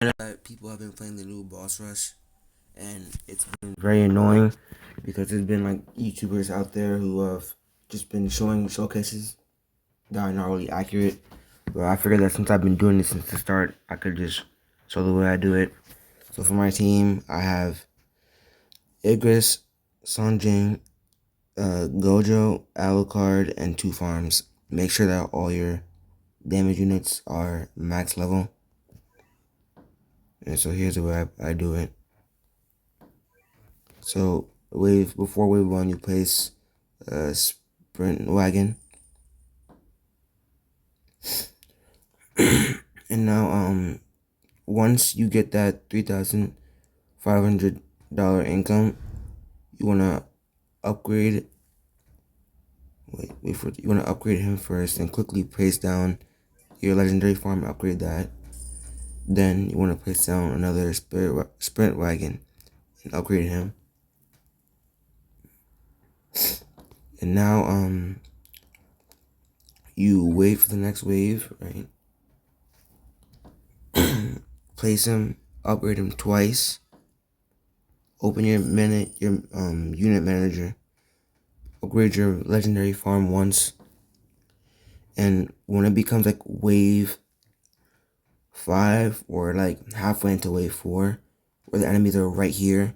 know that people have been playing the new boss rush, and it's been very annoying because there's been like YouTubers out there who have just been showing showcases that are not really accurate. But I figured that since I've been doing this since the start, I could just show the way I do it. So for my team, I have Igris, Sanjing, Gojo, Alucard, and 2 farms. Make sure that all your damage units are max level. And so here's the way I do it. So before wave 1, you place a sprint wagon. And now once you get that $3,500 income, you wanna upgrade you wanna upgrade him first and quickly place down your legendary farm and upgrade that. Then you wanna place down another sprint wagon and upgrade him. And now you wait for the next wave, right? Place him, upgrade him twice. Open your unit manager. Upgrade your legendary farm once. And when it becomes like wave 5 or like halfway into wave 4, where the enemies are right here,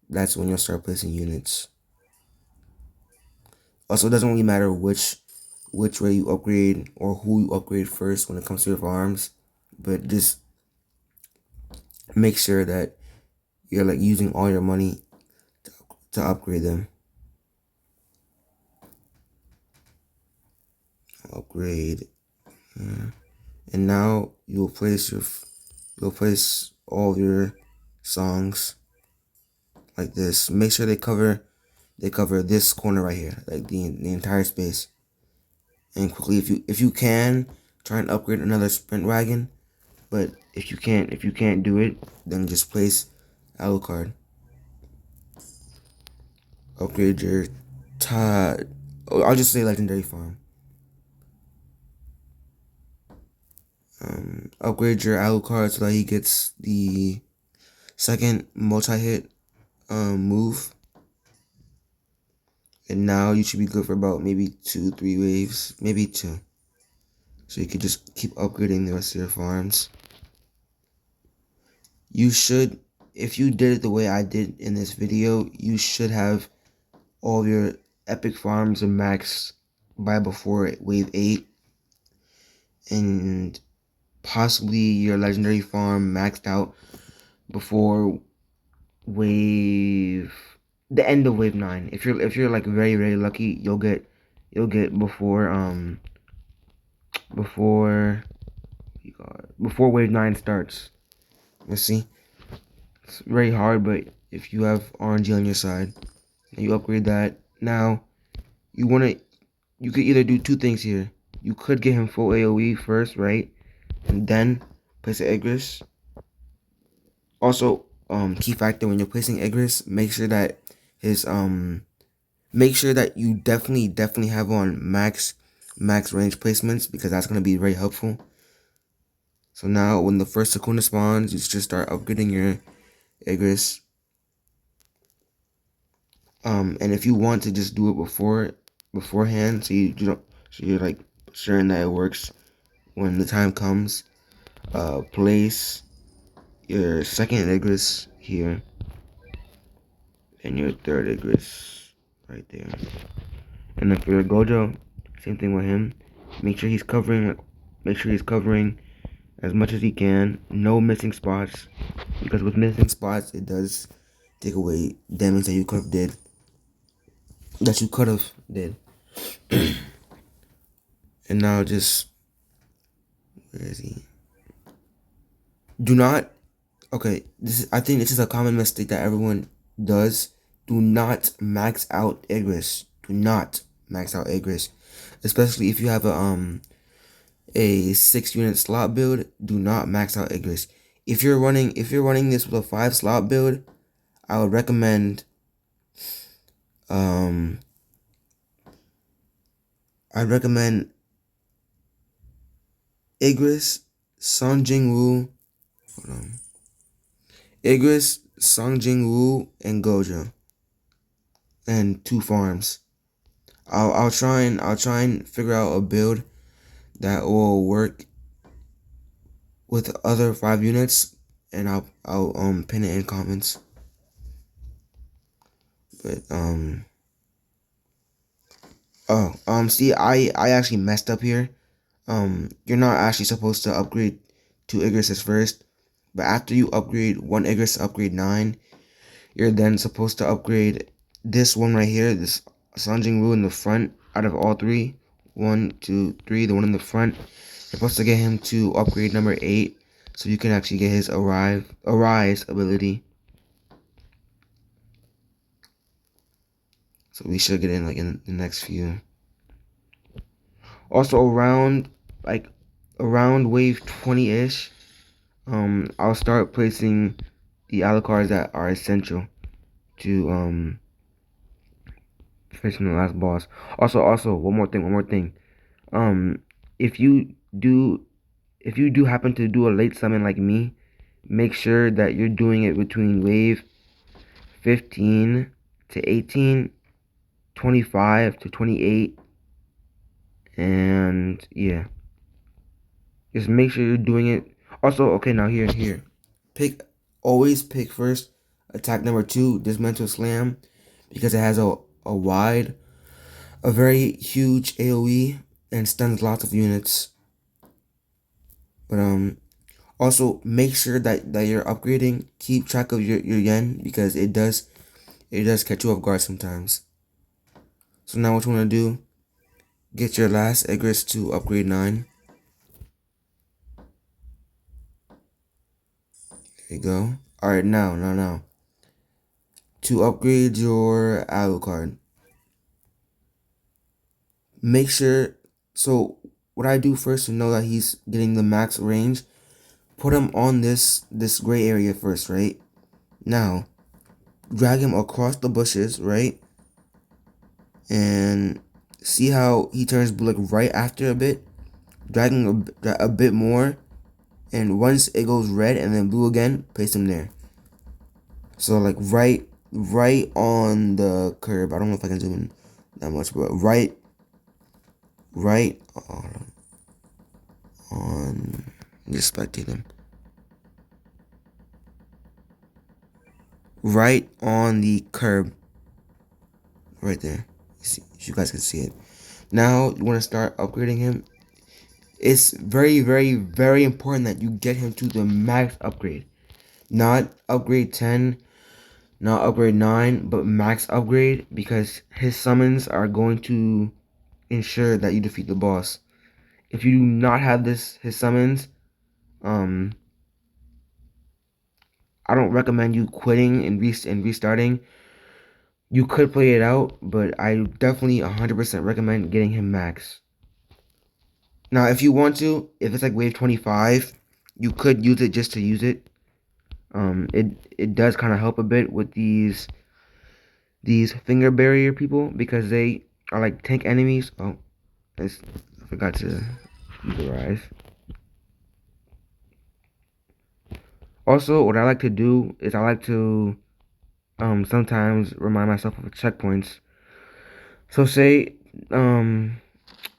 that's when you'll start placing units. Also, it doesn't really matter which way you upgrade or who you upgrade first when it comes to your farms, but just make sure that you're like using all your money to upgrade them. Upgrade, and now you'll place all your songs like this. Make sure they cover this corner right here, like the entire space. And quickly, if you can, try and upgrade another sprint wagon. But if you can't do it, then just place Alucard. Upgrade your I'll just say legendary farm. Upgrade your Alucard so that he gets the second multi-hit move. And now you should be good for about maybe 2-3 waves, maybe 2. So you could just keep upgrading the rest of your farms. You should, if you did it the way I did in this video, you should have all of your epic farms and max by before wave 8. And possibly your legendary farm maxed out before the end of wave 9. If you're like very lucky, you'll get before wave 9 starts. Let's see. It's very hard, but if you have RNG on your side and you upgrade that, now you could either do 2 things here. You could get him full AoE first, right? And then place the Igris. Also, key factor when you're placing Igris, make sure that you definitely have on max range placements, because that's gonna be very helpful. So now when the first Sukuna spawns, you just start upgrading your Igris. And if you want to just do it beforehand, so you're like certain that it works when the time comes, place your second Igris here and your third Igris right there. And then for your Gojo, same thing with him. Make sure he's covering as much as he can. No missing spots, because with missing spots, it does take away damage that you could have did. And now just, where is he? Do not, okay, I think this is a common mistake that everyone does. Do not max out Igris. Do not max out Igris. Especially if you have a 6-unit slot build, do not max out Igris. If you're running this with a 5 slot build, I would recommend Igris, Sun Jingwoo. Hold on. Igris, Songjing Woo, and Gojo, and 2 farms. I'll try and figure out a build that will work with other 5 units, and I'll pin it in comments. But see, I actually messed up here. You're not actually supposed to upgrade 2 Igrises first, but after you upgrade 1 Igris to upgrade 9, you're then supposed to upgrade this one right here, this Sanjing Wu in the front. Out of all 3, 1, 2, 3, the one in the front, you're supposed to get him to upgrade number 8, so you can actually get his arise ability. So we should get in like in the next few. Also around wave 20-ish, I'll start placing the Alucards that are essential to facing the last boss. Also one more thing. If you do happen to do a late summon like me, make sure that you're doing it between wave 15 to 18, 25 to 28, and yeah. Just make sure you're doing it. Also, okay, now here. Always pick first attack number 2, Dismantle Slam, because it has a very huge AoE and stuns lots of units. But also make sure that you're upgrading. Keep track of your yen, because it does catch you off guard sometimes. So now what you want to do, get your last Igris to upgrade 9. There you go. Alright, now. To upgrade your Alucard, make sure, so what I do first to know that he's getting the max range, put him on this gray area first, right? Now, drag him across the bushes, right? And see how he turns blue like right after a bit? Drag him a bit more, and once it goes red and then blue again, place him there. So like right on the curb. I don't know if I can zoom in that much, but right on, just spectate him. Right on the curb. Right there. You guys can see it. Now you want to start upgrading him. It's very, very, very important that you get him to the max upgrade. Not upgrade 10, not upgrade 9, but max upgrade, because his summons are going to ensure that you defeat the boss. If you do not have his summons, I don't recommend you quitting and restarting. You could play it out, but I definitely 100% recommend getting him max. Now, if you want to, if it's like wave 25, you could use it just to use it. It does kind of help a bit with these finger barrier people, because they are like tank enemies. Oh, I forgot to use the rise. Also, what I like to do is I like to sometimes remind myself of checkpoints. So say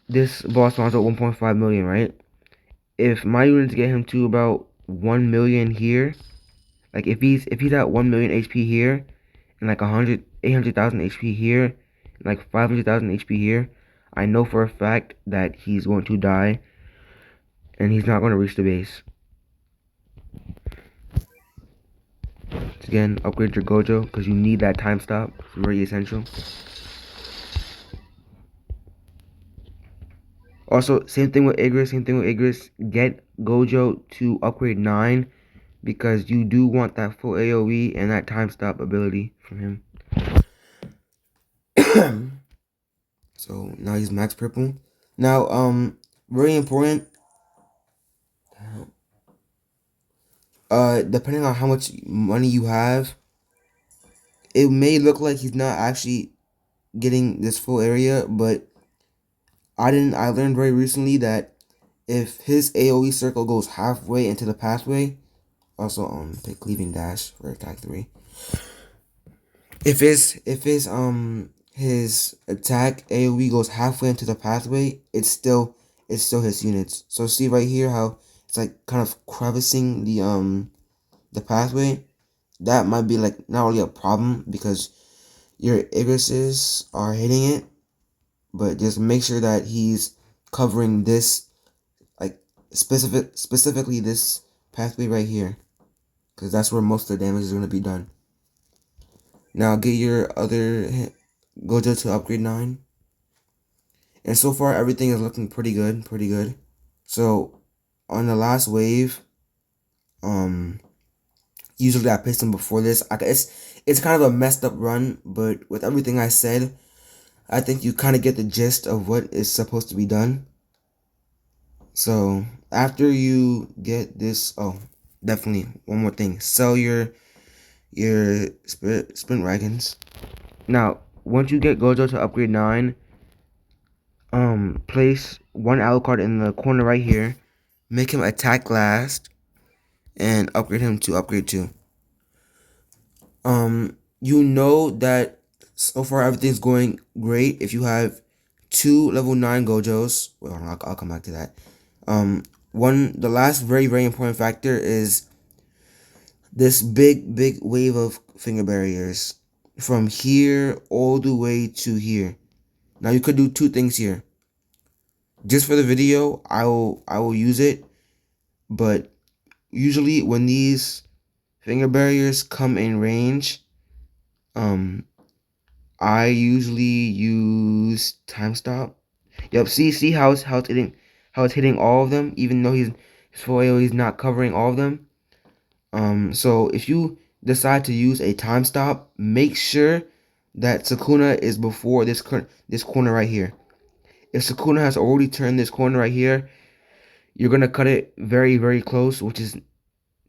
this boss spawns at 1.5 million, right? If my units get him to about 1 million here, like if he's at 1 million HP here, and like 800,000 HP here, and like 500,000 HP here, I know for a fact that he's going to die, and he's not going to reach the base. Again, upgrade your Gojo, because you need that time stop. It's very essential. Also, same thing with Igris. Get Gojo to upgrade 9, because you do want that full AoE and that time stop ability from him. So now he's max purple. Now, very important. Depending on how much money you have, it may look like he's not actually getting this full area, but I learned very recently that if his AoE circle goes halfway into the pathway Also, take cleaving dash for attack 3. If his attack AoE goes halfway into the pathway, it's still his units. So see right here how it's like kind of crevicing the pathway. That might be like not really a problem because your Igrises are hitting it, but just make sure that he's covering this, like specifically this pathway right here, because that's where most of the damage is going to be done. Now get your other Gojo to upgrade 9. And so far everything is looking pretty good. So on the last wave, usually I pissed him before this. It's kind of a messed up run, but with everything I said, I think you kind of get the gist of what is supposed to be done. So after you get this, oh, definitely one more thing. Sell your sprint wagons. Now, once you get Gojo to upgrade 9, place one Alucard in the corner right here, make him attack last, and upgrade him to upgrade 2. You know that so far everything's going great if you have 2 level 9 Gojos. Well, I'll come back to that. The last very important factor is this big wave of finger barriers from here all the way to here. Now you could do 2 things here. Just for the video, I will use it, but usually when these finger barriers come in range, I usually use time stop. Yep, see how it's hitting all of them, even though his full AoE is not covering all of them. So if you decide to use a time stop, make sure that Sukuna is before this corner right here. If Sukuna has already turned this corner right here, you're gonna cut it very close, which is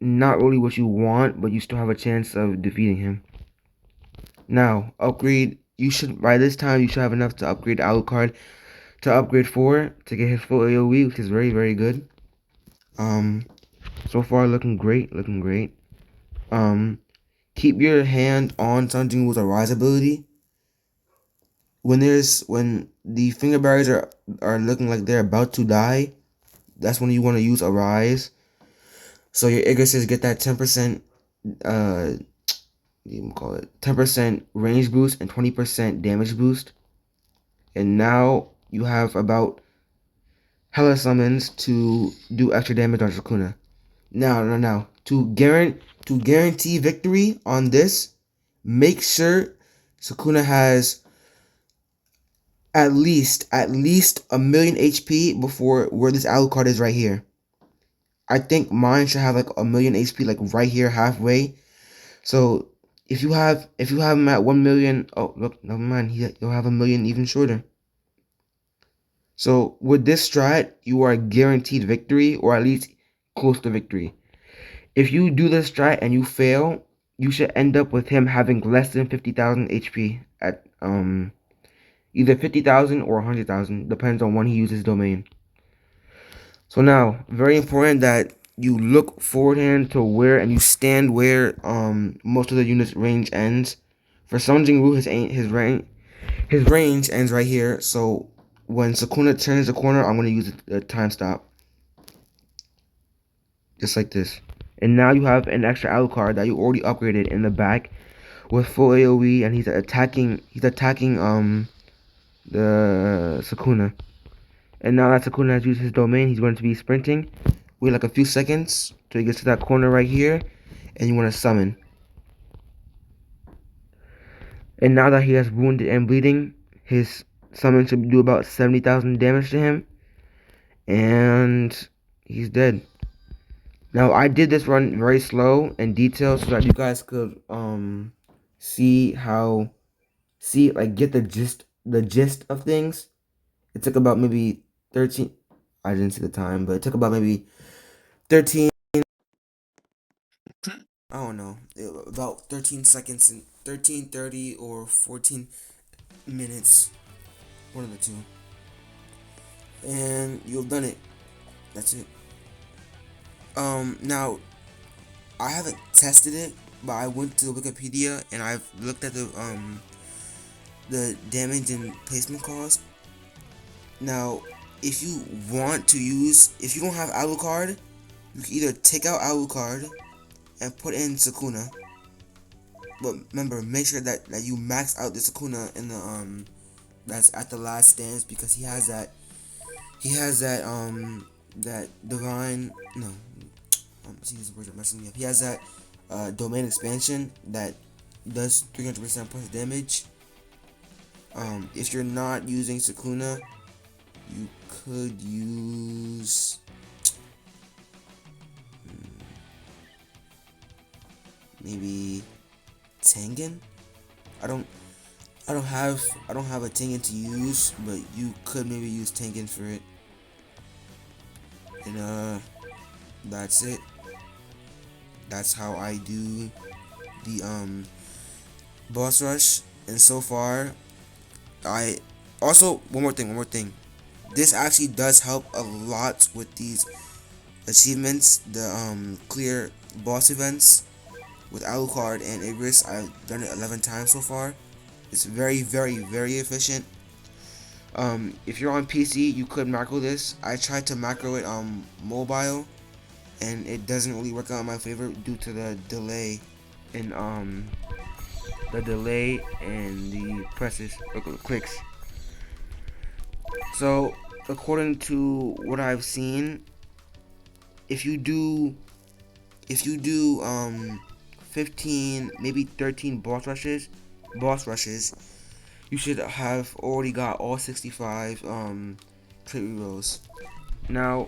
not really what you want, but you still have a chance of defeating him. Now, upgrade. By this time you should have enough to upgrade Alucard to upgrade 4 to get his full AoE, which is very good. So far looking great. Keep your hand on something with a rise ability. When the finger barriers are looking like they're about to die, that's when you want to use a rise. So your Igris get that 10% what do you call it? 10% range boost and 20% damage boost. And now you have about hella summons to do extra damage on Sukuna. Now to guarantee victory on this, make sure Sukuna has at least a million HP before where this Alucard is right here. I think mine should have like a million HP like right here halfway. So if you have him at 1 million, oh look, never mind, you'll have a million even shorter. So with this strat, you are guaranteed victory, or at least close to victory. If you do this strat and you fail, you should end up with him having less than 50,000 HP at either 50,000 or 100,000, depends on when he uses domain. So now, very important that you look forward to where and you stand where most of the unit's range ends. For Sung Jin-woo, his range ends right here. So when Sukuna turns the corner, I'm gonna use the time stop, just like this. And now you have an extra Alucard that you already upgraded in the back with full AoE, and he's attacking the Sukuna. And now that Sukuna has used his domain, he's going to be sprinting. Wait like a few seconds till he gets to that corner right here, and you want to summon. And now that he has wounded and bleeding, his summon should do about 70,000 damage to him, and he's dead. Now I did this run very slow and detailed so that you guys could get the gist of things. It took about maybe 13. I didn't see the time, but it took about maybe 13. I don't know, about 13 seconds and 13, 30, or 14 minutes, one of the two. And you've done it. That's it. Now I haven't tested it, but I went to Wikipedia and I've looked at the damage and placement cost. Now, if you want to use, if you don't have Alucard, you can either take out Alucard and put in Sukuna. But remember, make sure that you max out the Sukuna in the that's at the last stance, because that divine, no, see, these words are messing me up. He has that domain expansion that does 300% plus damage. If you're not using Sukuna, you could use maybe Tengen. I don't have a Tengen to use, but you could maybe use Tengen for it. And that's it. That's how I do the boss rush. And so far, I also one more thing. This actually does help a lot with these achievements, the clear boss events with Alucard and Igris. I've done it 11 times so far. It's very, very, very efficient. If you're on PC, you could macro this. I tried to macro it on mobile, and it doesn't really work out in my favor due to the delay in the presses or clicks. So according to what I've seen, if you do 15, maybe 13 boss rushes, you should have already got all 65 trait rerolls. Now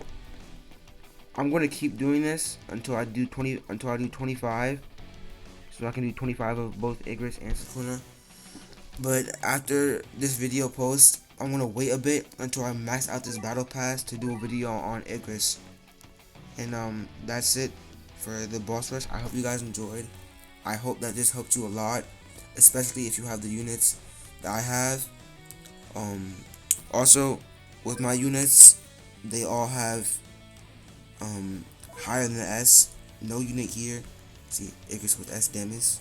I'm gonna keep doing this until I do 25, so I can do 25 of both Igris and Sukuna. But after this video post, I'm gonna wait a bit until I max out this battle pass to do a video on Igris. And that's it for the boss rush. I hope you guys enjoyed. I hope that this helped you a lot, especially if you have the units that I have. Also, with my units, they all have higher than S. No unit here. See, Igris with S damage.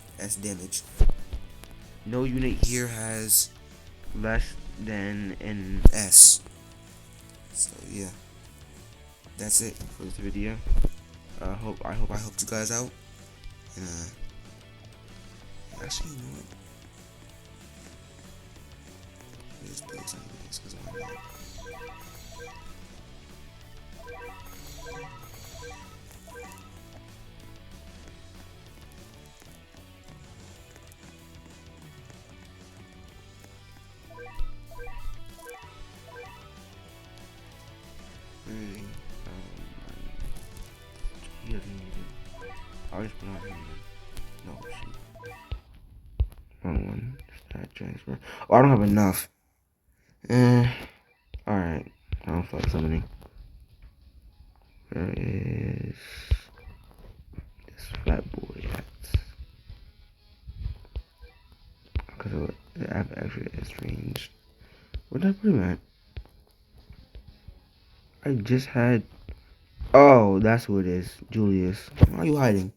No unit here has less than an S. So yeah, that's it for this video. I hope I helped you guys out. And actually, you know what? Let's play this anyways, because why not? Really? He doesn't need it. I'll just put on him. No, shoot. Wrong one. Stat transfer. Oh, I don't have enough. Alright. I don't feel like summoning. Where is this fat boy at? Because of the app actually is strange. Where did I put him at? I just had. Oh, that's who it is. Julius. Why are you hiding?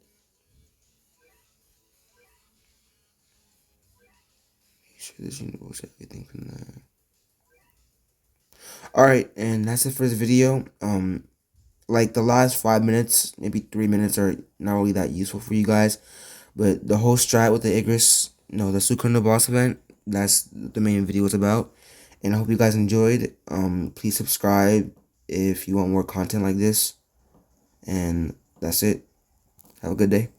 You sure this universe everything from there. Alright, and that's it for this video. Like the last 5 minutes, maybe 3 minutes are not really that useful for you guys. But the whole strat with the Igris, no, the Sukuna boss event, that's the main video was about. And I hope you guys enjoyed. Please subscribe if you want more content like this. And that's it. Have a good day.